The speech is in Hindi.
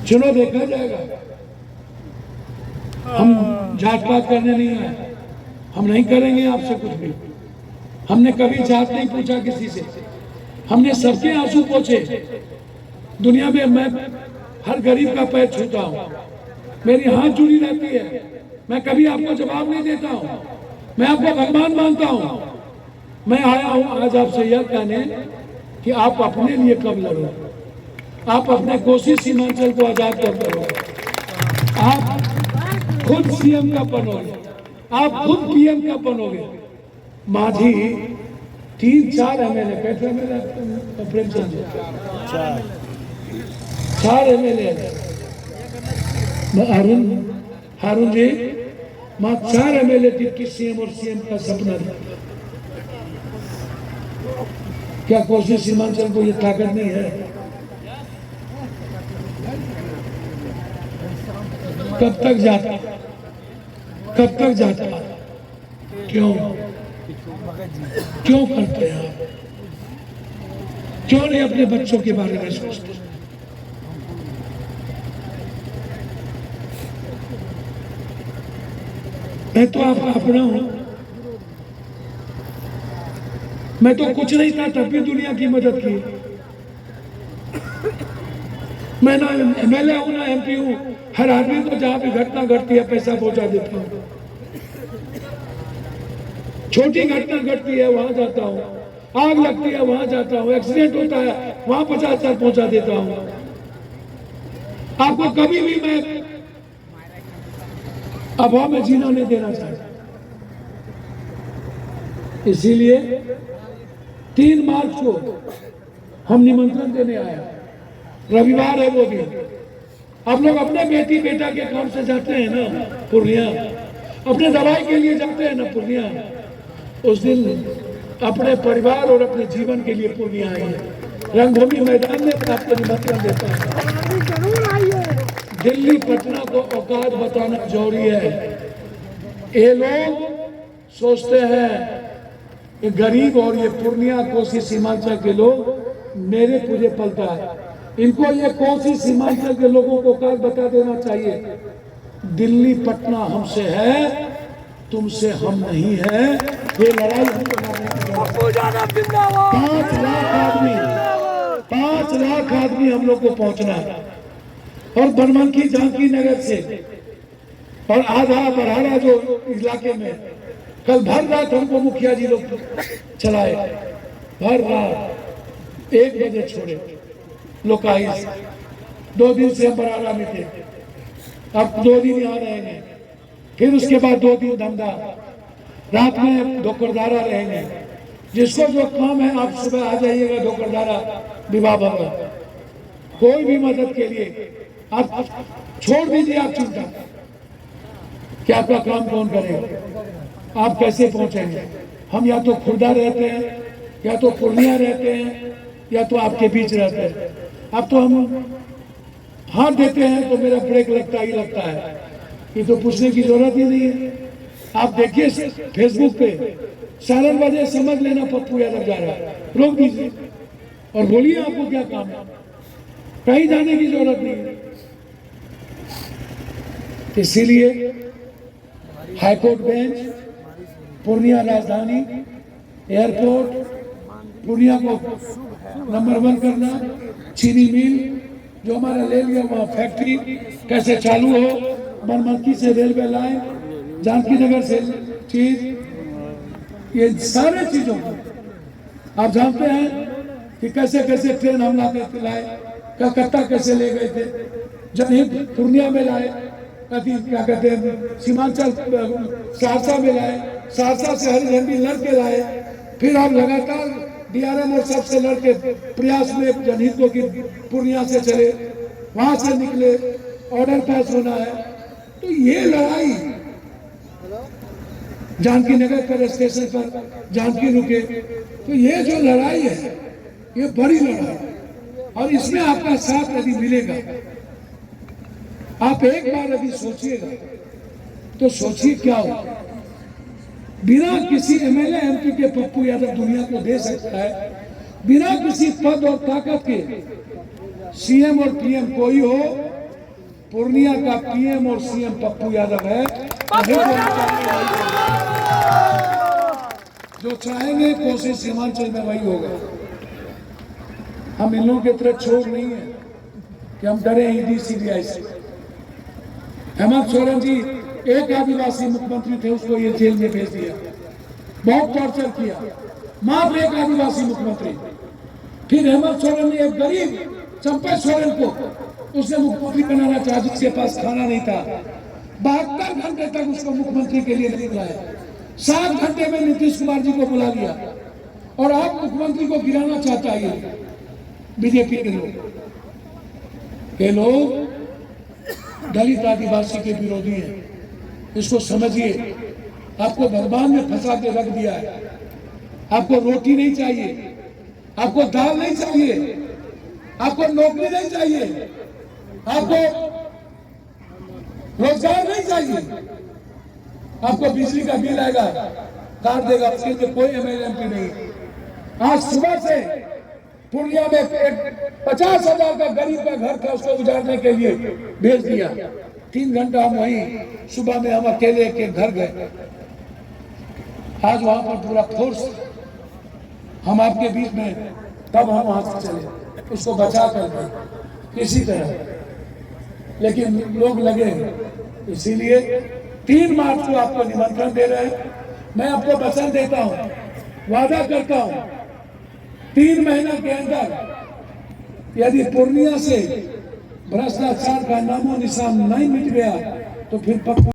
चलो देखा जाएगा। हम जात पात करने नहीं आए, हम नहीं करेंगे आपसे कुछ भी। हमने कभी जात नहीं पूछा किसी से, हमने सबके आंसू पोंछे। दुनिया में मैं हर गरीब का पैर छूता हूँ, मेरी हाथ जुड़ी रहती है। मैं कभी आपको जवाब नहीं देता हूँ, मैं आपको भगवान मानता हूँ। मैं आया हूँ आज आपसे यह कहने कि आप अपने लिए कब लड़ो, आप अपने कोसी सीमांचल को आजाद कब करो। आप खुद सीएम कब बनोगे, आप खुद पीएम कब बनोगे। माझी 3-4 एमएलए, कैसे एमएलए प्रेमचंद जी, 4 एमएलए, हारून जी, मां 4 एमएलए डिप्टी सीएम और सीएम का सपना था। क्या कोसी सीमांचल को ये ताकत नहीं है? कब तक जाता, कब तक जाता? क्यों क्यों करते हैं आप? क्यों नहीं अपने बच्चों के बारे में सोचते? मैं तो आपका अपना हूं, मैं तो कुछ नहीं था तब भी दुनिया की मदद की। मैं ना एमएलए हूं ना एमपी हूं, हर आदमी को जहां भी घटना घटती है पैसा पहुंचा देता हूं। छोटी घटना घटती है वहां जाता हूं, आग लगती है वहां जाता हूं, एक्सीडेंट होता है वहां 50,000 पहुंचा देता हूं। आपको कभी भी मैं अभाव में जीना नहीं देना चाहता। इसीलिए 3 मार्च को हम निमंत्रण देने आए, रविवार है वो भी। आप लोग अपने बेटी बेटा के काम से जाते हैं ना पूर्णिया, अपने दवाई के लिए जाते हैं ना पूर्णिया, उस दिन अपने परिवार और अपने जीवन के लिए पूर्णिया आइए। रंगभूमि मैदान में आपको निमंत्रण देता है। दिल्ली पटना को औकात बताना जरूरी है। ये लोग सोचते हैं कि गरीब और ये पूर्णिया कोसी सीमांचल के लोग मेरे पूजे पलता है। इनको ये कोसी सीमांचल के लोगों को औकात बता देना चाहिए। दिल्ली पटना हमसे है, तुमसे हम नहीं है। ये लड़ाई हमको लड़ने की जरूरत है। 5 लाख आदमी हम लोग को पहुंचना है, और बनमनखी जानकी नगर से और आधा बरहारा जो इलाके में कल भर रात हमको मुखिया जी लोग चलाए, भर रात 1 बजे छोड़े लोकाई से। 2 दिन से हम बरहारा में थे, अब 2 दिन यहाँ रहेंगे, फिर उसके बाद 2 दिन धमदा, रात में धोकरदारा रहेंगे। जिसको जो काम है आप सुबह आ जाइएगा धोकरदारा विवाह भवन। कोई भी मदद के लिए आप छोड़ दीजिए, आप चिंता कि आपका काम कौन करेगा, आप कैसे पहुंचेंगे। हम या तो खुर्दा रहते हैं, या तो पूर्णिया रहते हैं, या तो आपके बीच रहते हैं। अब तो हम हाथ देते हैं तो मेरा ब्रेक लगता ही लगता है, ये तो पूछने की जरूरत ही नहीं है। आप देखिए फेसबुक पे सालन बजे समझ लेना पप्पू यादव जा रहा है, रोक दीजिए और बोलिए आपको क्या काम है, कहीं जाने की जरूरत नहीं है। इसीलिए हाईकोर्ट बेंच, पूर्णिया राजधानी, एयरपोर्ट, पूर्णिया को नंबर 1 करना, चीनी मिल जो हमारा ले लिया वहाँ फैक्ट्री कैसे चालू हो, बनमनखी से रेलवे लाइन, जानकी नगर से चीज, ये सारे चीजों को आप जानते हैं कि कैसे कैसे ट्रेन हम लाए, कलकत्ता कैसे ले गए थे, जनहित पूर्णिया में लाए, क्या कहते हैं सीमांचल सहरसा में लाए, सहरसा से हरी झंडी लड़ के लाए, फिर हम लगातार डीआरएम और सबसे लड़के प्रयास में जनहितों की पूर्णिया से चले, वहां से निकले, ऑर्डर पास होना है। तो ये लड़ाई जानकी नगर पर स्टेशन पर जानकी रुके, तो ये जो लड़ाई है ये बड़ी लड़ाई है, और इसमें आपका साथ यदि मिलेगा, आप एक बार यदि सोचिएगा तो सोचिए क्या हो। बिना किसी एमएलए एमपी के पप्पू यादव दुनिया को दे सकता है, बिना किसी पद और ताकत के सीएम और पीएम कोई हो पूर्णिया का पीएम और सीएम पप्पू यादव है। जो चाहेंगे कोशिश सीमांचल में वही होगा। हम इन लोगों की तरह छोड़ नहीं है कि हम डरे ईडी सीबीआई से। हेमंत सोरेन जी एक आदिवासी मुख्यमंत्री थे, उसको ये जेल में भेज दिया, बहुत टॉर्चर किया, मात्र एक आदिवासी मुख्यमंत्री। फिर हेमंत सोरेन ने एक गरीब चंपा सोरेन को उसने मुख्यमंत्री बनाना चाहा, जिसके पास खाना नहीं था। 72 घंटे तक उसको मुख्यमंत्री के लिए नहीं बुलाया। 7 घंटे में नीतीश कुमार जी को बुला लिया और आप मुख्यमंत्री को गिराना चाहता है बीजेपी के लोग। ये लोग दलित आदिवासी के विरोधी हैं, इसको समझिए। आपको भगवान में फंसा के रख दिया है। आपको रोटी नहीं चाहिए, आपको दाल नहीं चाहिए, आपको नौकरी नहीं चाहिए, आपको रोजगार नहीं चाहिए, आपको बिजली का बिल आएगा काट देगा, उसके लिए कोई एमएलए एमपी नहीं। आज सुबह से पूर्णिया में 50,000 का गरीब का घर था, उसको उजाड़ने के लिए भेज दिया। 3 घंटा हम वहीं सुबह में हम अकेले के घर गए। आज वहां पर पूरा फोर्स हम आपके बीच में, तब हम वहां से चले, उसको बचा कर गए किसी तरह। लेकिन लोग लगे, इसीलिए 3 मार्च को आपको निमंत्रण दे रहे हैं। मैं आपको वचन देता हूं, वादा करता हूं, 3 महीना के अंदर यदि पूर्णिया से भ्रष्टाचार का नामो निशान नहीं मिट गया तो फिर